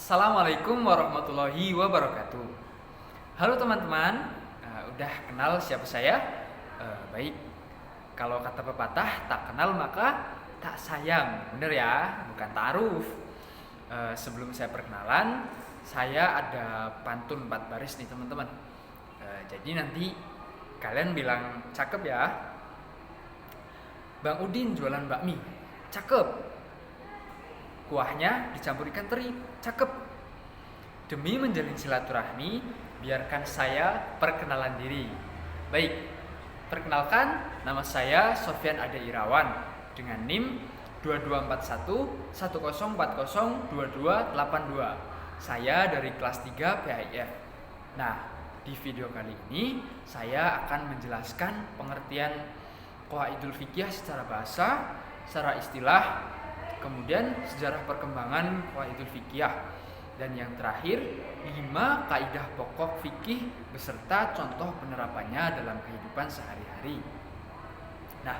Assalamualaikum warahmatullahi wabarakatuh. Halo teman-teman, udah kenal siapa saya? Baik, kalau kata pepatah tak kenal maka tak sayang, bener ya, bukan ta'aruf. Sebelum saya perkenalan, saya ada pantun 4 baris nih teman-teman. Jadi nanti kalian bilang cakep ya. Bang Udin jualan bakmi, cakep. Kuahnya dicampur ikan teri, cakep. Demi menjalin silaturahmi, biarkan saya perkenalan diri. Baik, perkenalkan, nama saya Sofyan Ade Irawan dengan NIM 224110402282. Saya dari kelas 3 PAIF. Nah, di video kali ini saya akan menjelaskan pengertian Qawaidul Fiqh secara bahasa, secara istilah, kemudian sejarah perkembangan Qawaidul Fiqh, dan yang terakhir 5 kaidah pokok fikih beserta contoh penerapannya dalam kehidupan sehari-hari. Nah,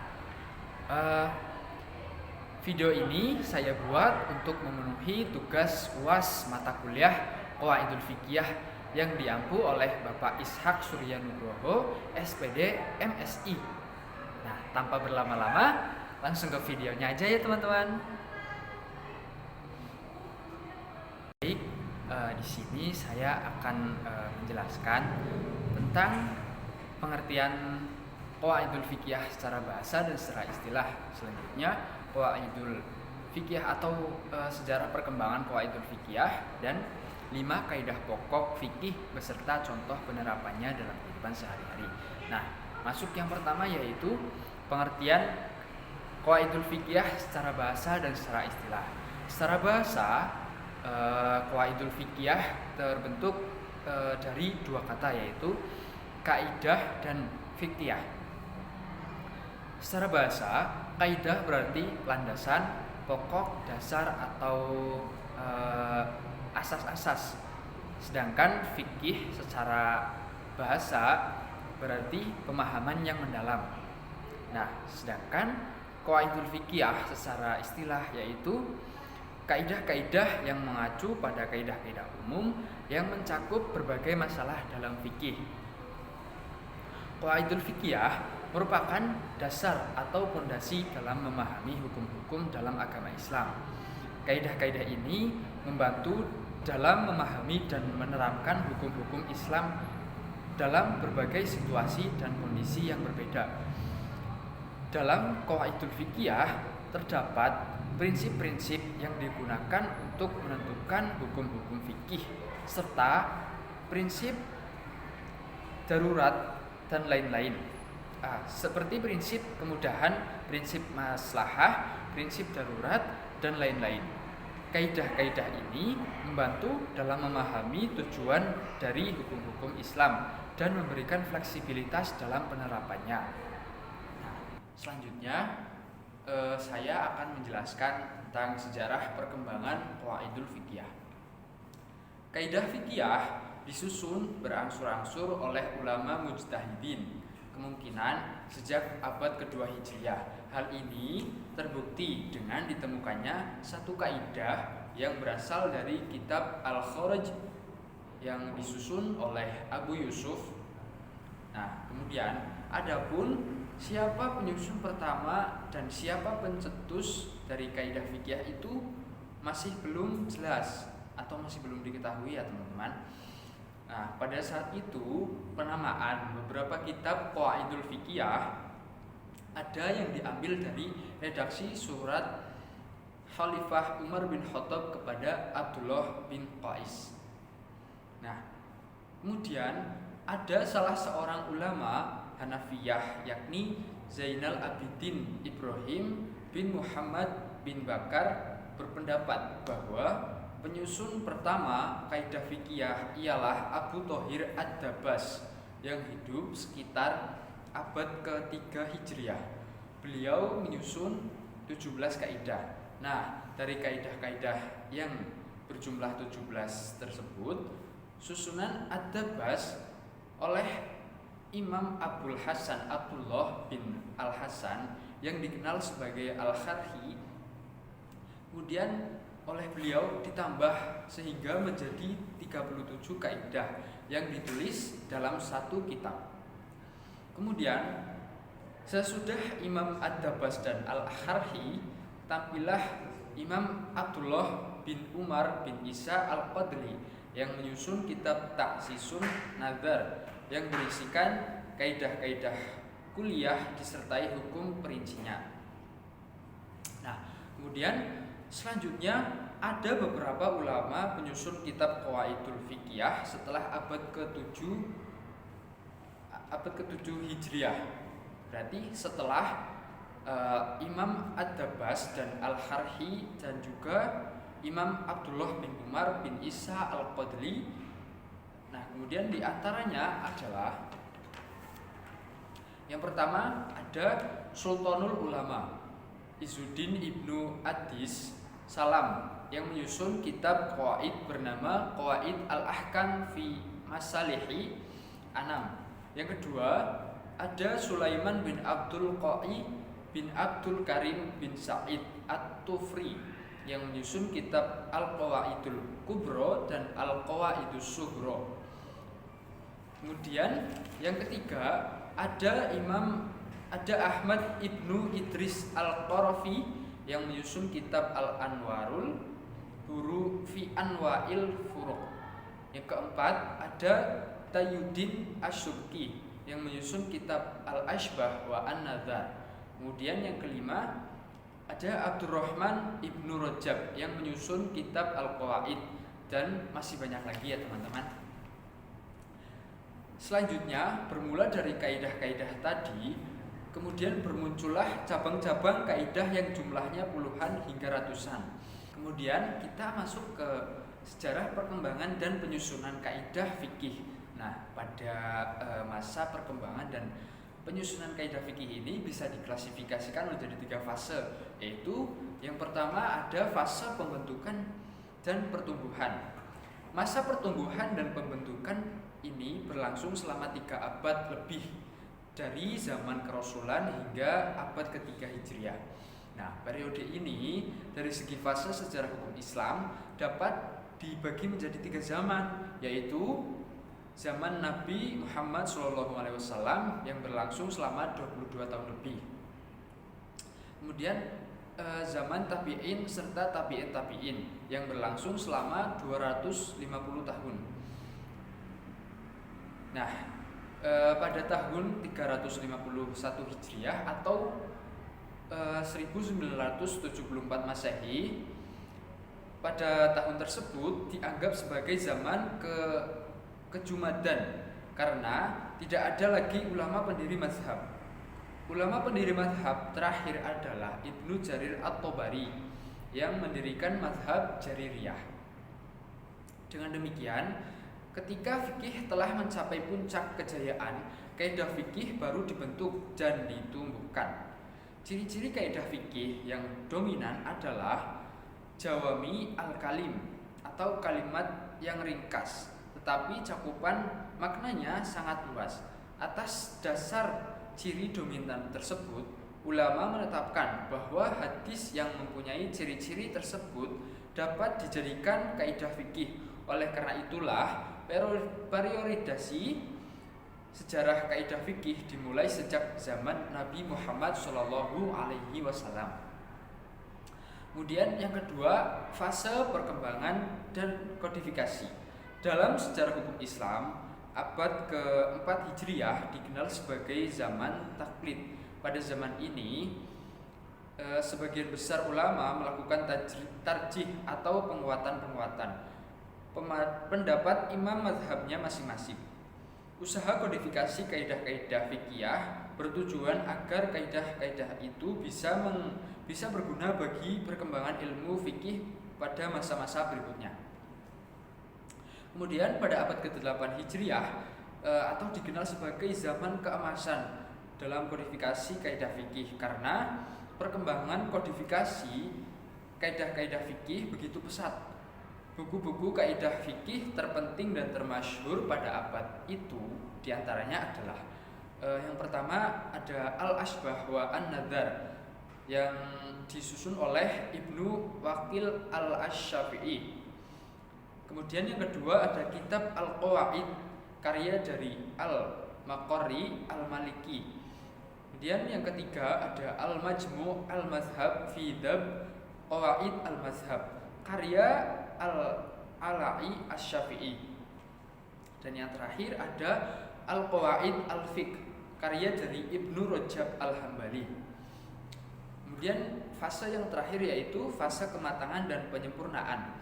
video ini saya buat untuk memenuhi tugas UAS mata kuliah Qawaidul Fiqh yang diampu oleh Bapak Ishak Surya Nugroho, SPD MSI. Nah, tanpa berlama-lama, langsung ke videonya aja ya teman-teman. Baik, di sini saya akan menjelaskan tentang pengertian Qawaidul Fiqh secara bahasa dan secara istilah. Selanjutnya, Qawaidul Fiqh atau sejarah perkembangan Qawaidul Fiqh dan 5 kaidah pokok fikih beserta contoh penerapannya dalam kehidupan sehari-hari. Nah, masuk yang pertama yaitu pengertian Qawaidul Fiqh secara bahasa dan secara istilah. Secara bahasa, Qawaidul Fiqh terbentuk dari 2 kata yaitu kaidah dan fiqhiyah. Secara bahasa, kaidah berarti landasan, pokok, dasar atau asas-asas. Sedangkan fikih secara bahasa berarti pemahaman yang mendalam. Nah, sedangkan Qawaidul Fiqh secara istilah yaitu kaidah-kaidah yang mengacu pada kaidah-kaidah umum yang mencakup berbagai masalah dalam fikih. Qawaidul Fiqh merupakan dasar atau fondasi dalam memahami hukum-hukum dalam agama Islam. Kaidah-kaidah ini membantu dalam memahami dan menerapkan hukum-hukum Islam dalam berbagai situasi dan kondisi yang berbeda. Dalam Qawaidul Fiqh terdapat prinsip-prinsip yang digunakan untuk menentukan hukum-hukum fikih serta prinsip darurat dan lain-lain. Seperti prinsip kemudahan, prinsip maslahah, prinsip darurat dan lain-lain. Kaidah-kaidah ini membantu dalam memahami tujuan dari hukum-hukum Islam dan memberikan fleksibilitas dalam penerapannya. Nah, selanjutnya saya akan menjelaskan tentang sejarah perkembangan Qawaidul Fiqh. Kaidah fikih disusun berangsur-angsur oleh ulama mujtahidin, kemungkinan sejak abad kedua Hijriah. Hal ini terbukti dengan ditemukannya satu kaidah yang berasal dari kitab Al-Kharaj yang disusun oleh Abu Yusuf. Nah, kemudian adapun siapa penyusun pertama dan siapa pencetus dari kaidah fikih itu masih belum jelas atau masih belum diketahui ya teman-teman. Nah, pada saat itu penamaan beberapa kitab Qawaidul Fiqh ada yang diambil dari redaksi surat Khalifah Umar bin Khattab kepada Abdullah bin Qais. Nah, kemudian ada salah seorang ulama Hanafiyah yakni Zainal Abidin Ibrahim bin Muhammad bin Bakar berpendapat bahwa penyusun pertama kaidah fikih ialah Abu Thohir Ad-Dabas yang hidup sekitar abad ke-3 Hijriah. Beliau menyusun 17 kaidah. Nah, dari kaidah-kaidah yang berjumlah 17 tersebut, susunan Ad-Dabas oleh Imam Abdul Hasan Abdullah bin Al-Hasan yang dikenal sebagai Al-Kharhi kemudian oleh beliau ditambah sehingga menjadi 37 kaidah yang ditulis dalam satu kitab. Kemudian sesudah Imam Ad-Dabbas dan Al-Harhi, tampillah Imam Abdullah bin Umar bin Isa Al-Qadri yang menyusun kitab Ta'sisun Nazar yang berisikan kaidah-kaidah kuliah disertai hukum perincinya. Nah, kemudian selanjutnya ada beberapa ulama penyusun kitab Qawaidul Fiqhiyah setelah abad ke-7 Hijriah. Berarti setelah Imam Ad-Dabbas dan Al-Harhi dan juga Imam Abdullah bin Umar bin Isa Al-Qadri. Nah, kemudian di antaranya adalah yang pertama ada Sultanul Ulama Izzuddin Ibnu Adis Salam yang menyusun kitab Qawaid bernama Qawaid Al-Ahkam fi Masalihi Anam. Yang kedua ada Sulaiman bin Abdul Qai bin Abdul Karim bin Sa'id At-Tufri yang menyusun kitab Al-Qawaidul Kubro dan Al-Qawaidus Sughro. Kemudian yang ketiga ada Ahmad Ibnu Idris Al-Qarafi yang menyusun kitab Al-Anwarul Huru fi Anwa'il Furuq. Yang keempat ada Tayyuddin Asyubki yang menyusun kitab Al-Ashbah wa An-Nazar. Kemudian yang kelima ada Abdurrahman Ibnu Rajab yang menyusun kitab Al-Qawaid, dan masih banyak lagi ya teman-teman. Selanjutnya bermula dari kaidah-kaidah tadi, kemudian bermuncullah cabang-cabang kaidah yang jumlahnya puluhan hingga ratusan. Kemudian kita masuk ke sejarah perkembangan dan penyusunan kaidah fikih. Nah, pada masa perkembangan dan penyusunan kaidah fikih ini bisa diklasifikasikan menjadi 3 fase, yaitu yang pertama ada fase pembentukan dan pertumbuhan. Masa pertumbuhan dan pembentukan ini berlangsung selama 3 abad lebih, dari zaman kerasulan hingga abad ke-3 Hijriah. Nah, periode ini dari segi fase sejarah hukum Islam dapat dibagi menjadi 3 zaman, yaitu zaman Nabi Muhammad SAW yang berlangsung selama 22 tahun lebih. Kemudian zaman tabi'in serta tabi'in yang berlangsung selama 250 tahun. Nah, pada tahun 351 Hijriah atau 1974 Masehi, pada tahun tersebut dianggap sebagai zaman kejumadan karena tidak ada lagi ulama pendiri mazhab. Ulama pendiri mazhab terakhir adalah Ibnu Jarir At-Tabari yang mendirikan mazhab Jaririyah. Dengan demikian, ketika fikih telah mencapai puncak kejayaan, kaidah fikih baru dibentuk dan ditumbuhkan. Ciri-ciri kaidah fikih yang dominan adalah jawami al-kalim atau kalimat yang ringkas, tetapi cakupan maknanya sangat luas. Atas dasar ciri dominan tersebut, ulama menetapkan bahwa hadis yang mempunyai ciri-ciri tersebut dapat dijadikan kaidah fikih. Oleh karena itulah, periodisasi sejarah kaidah fikih dimulai sejak zaman Nabi Muhammad SAW. Kemudian yang kedua, fase perkembangan dan kodifikasi. Dalam sejarah hukum Islam, abad ke-4 Hijriah dikenal sebagai zaman taklid. Pada zaman ini, sebagian besar ulama melakukan tarjih atau penguatan-penguatan pendapat imam mazhabnya masing-masing. Usaha kodifikasi kaidah-kaidah fikih bertujuan agar kaidah-kaidah itu bisa berguna bagi perkembangan ilmu fikih pada masa-masa berikutnya. Kemudian pada abad ke-8 Hijriah atau dikenal sebagai zaman keemasan dalam kodifikasi kaidah fikih karena perkembangan kodifikasi kaidah-kaidah fikih begitu pesat. Buku-buku kaidah fikih terpenting dan termasyhur pada abad itu diantaranya adalah yang pertama ada Al-Ashbah wa An-Nazar yang disusun oleh Ibnu Waqil al-Asy-Syafi'i. Kemudian yang kedua ada kitab Al-Qawaid karya dari Al-Maqarri Al-Maliki. Kemudian yang ketiga ada Al-Majmu' Al-Mazhab fi Dab Qawaid Al-Mazhab karya Al-Ala'i Asy-Syafi'i. Dan yang terakhir ada Al-Qawaid Al-Fiqh karya dari Ibnu Rajab Al-Hambali. Kemudian fase yang terakhir yaitu fase kematangan dan penyempurnaan.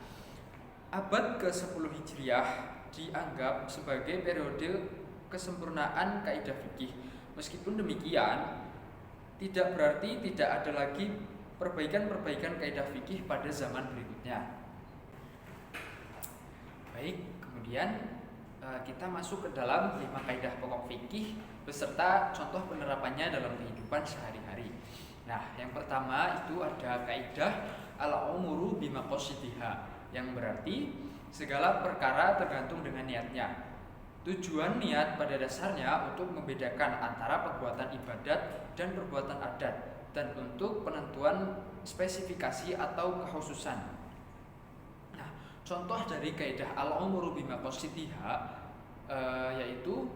Abad ke-10 Hijriah dianggap sebagai periode kesempurnaan kaidah fikih. Meskipun demikian, tidak berarti tidak ada lagi perbaikan-perbaikan kaidah fikih pada zaman berikutnya. Baik, kemudian kita masuk ke dalam 5 kaidah pokok fikih beserta contoh penerapannya dalam kehidupan sehari-hari. Nah, yang pertama itu ada kaidah al-umuru bimaqasidiha, yang berarti segala perkara tergantung dengan niatnya. Tujuan niat pada dasarnya untuk membedakan antara perbuatan ibadat dan perbuatan adat, dan untuk penentuan spesifikasi atau kekhususan. Nah, contoh dari kaidah al-umuru bimaqasidiha yaitu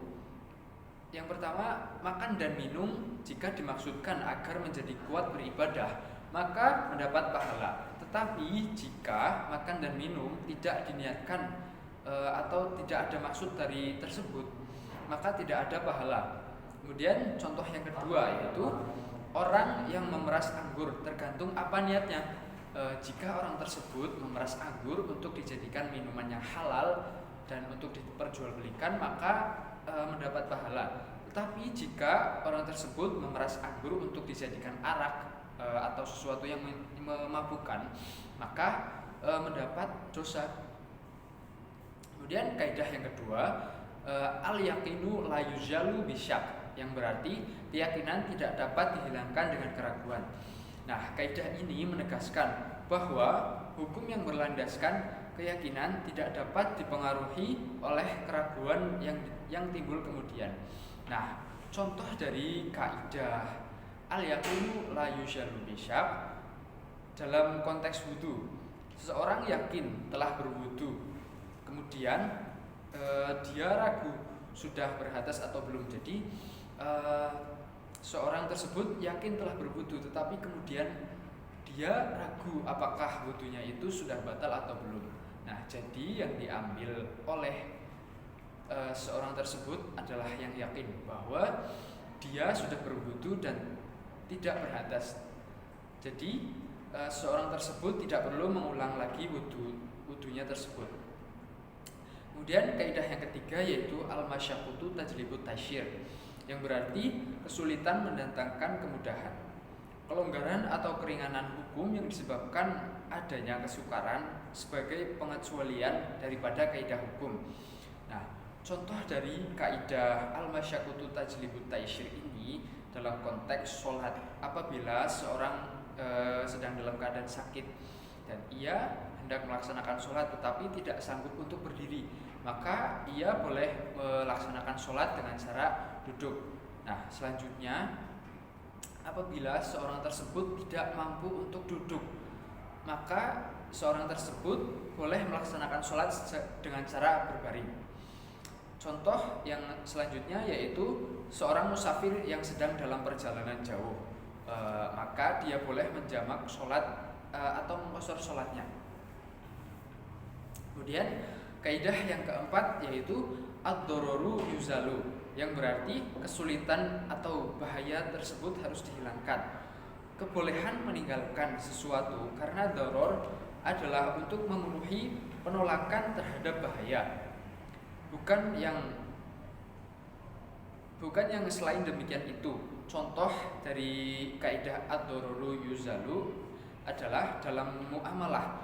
yang pertama, makan dan minum jika dimaksudkan agar menjadi kuat beribadah, maka mendapat pahala. Tetapi jika makan dan minum tidak diniatkan atau tidak ada maksud dari tersebut, maka tidak ada pahala. Kemudian contoh yang kedua yaitu orang yang memeras anggur, tergantung apa niatnya. Jika orang tersebut memeras anggur untuk dijadikan minuman yang halal dan untuk diperjualbelikan, maka mendapat pahala. Tetapi jika orang tersebut memeras anggur untuk dijadikan arak atau sesuatu yang memabukkan, maka mendapat dosa. Kemudian kaidah yang kedua, al-yaqinu la yuzalu bisyak, yang berarti keyakinan tidak dapat dihilangkan dengan keraguan. Nah, kaidah ini menegaskan bahwa hukum yang berlandaskan keyakinan tidak dapat dipengaruhi oleh keraguan yang timbul kemudian. Nah, contoh dari kaidah al-yaqinu la yuzalu bisyak dalam konteks wudu. Seseorang yakin telah berwudu, kemudian dia ragu sudah berhadas atau belum. Jadi seorang tersebut yakin telah berwudu, tetapi kemudian dia ragu apakah wudunya itu sudah batal atau belum. Nah, jadi yang diambil oleh seorang tersebut adalah yang yakin bahwa dia sudah berwudu dan tidak berhadas. Jadi seorang tersebut tidak perlu mengulang lagi wudunya tersebut. Kemudian kaidah yang ketiga yaitu al-masyaqqatu tajlibut tasyir, yang berarti kesulitan mendatangkan kemudahan. Kelonggaran atau keringanan hukum yang disebabkan adanya kesukaran sebagai pengecualian daripada kaidah hukum. Nah, contoh dari kaidah al-masyaqqatu tajlibut tasyir ini dalam konteks sholat. Apabila seorang sedang dalam keadaan sakit dan ia hendak melaksanakan sholat tetapi tidak sanggup untuk berdiri, maka ia boleh melaksanakan sholat dengan cara duduk. Nah, selanjutnya apabila seorang tersebut tidak mampu untuk duduk, maka seorang tersebut boleh melaksanakan sholat dengan cara berbaring. Contoh yang selanjutnya yaitu seorang musafir yang sedang dalam perjalanan jauh, maka dia boleh menjamak sholat atau mengqashar sholatnya. Kemudian kaidah yang keempat yaitu ad-dararu yuzalu, yang berarti kesulitan atau bahaya tersebut harus dihilangkan. Kebolehan meninggalkan sesuatu karena daror adalah untuk memenuhi penolakan terhadap bahaya, bukan yang selain demikian itu. Contoh dari kaidah ad-dararu yuzalu adalah dalam muamalah.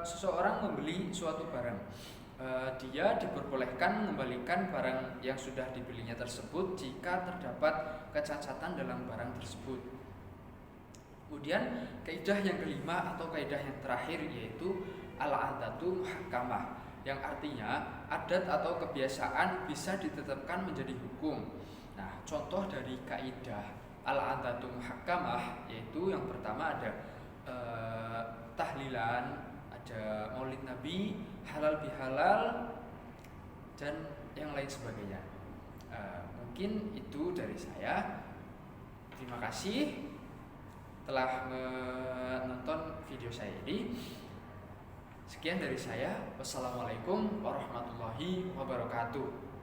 Seseorang membeli suatu barang, dia diperbolehkan mengembalikan barang yang sudah dibelinya tersebut jika terdapat kecacatan dalam barang tersebut. Kemudian kaidah yang kelima atau kaidah yang terakhir yaitu al-adatu muhakkamah, yang artinya adat atau kebiasaan bisa ditetapkan menjadi hukum. Nah, contoh dari kaidah al-'adatu muhakkamah yaitu yang pertama ada tahlilan, ada maulid nabi, halal bihalal, dan yang lain sebagainya. Mungkin itu dari saya. Terima kasih telah menonton video saya ini. Sekian dari saya. Wassalamualaikum warahmatullahi wabarakatuh.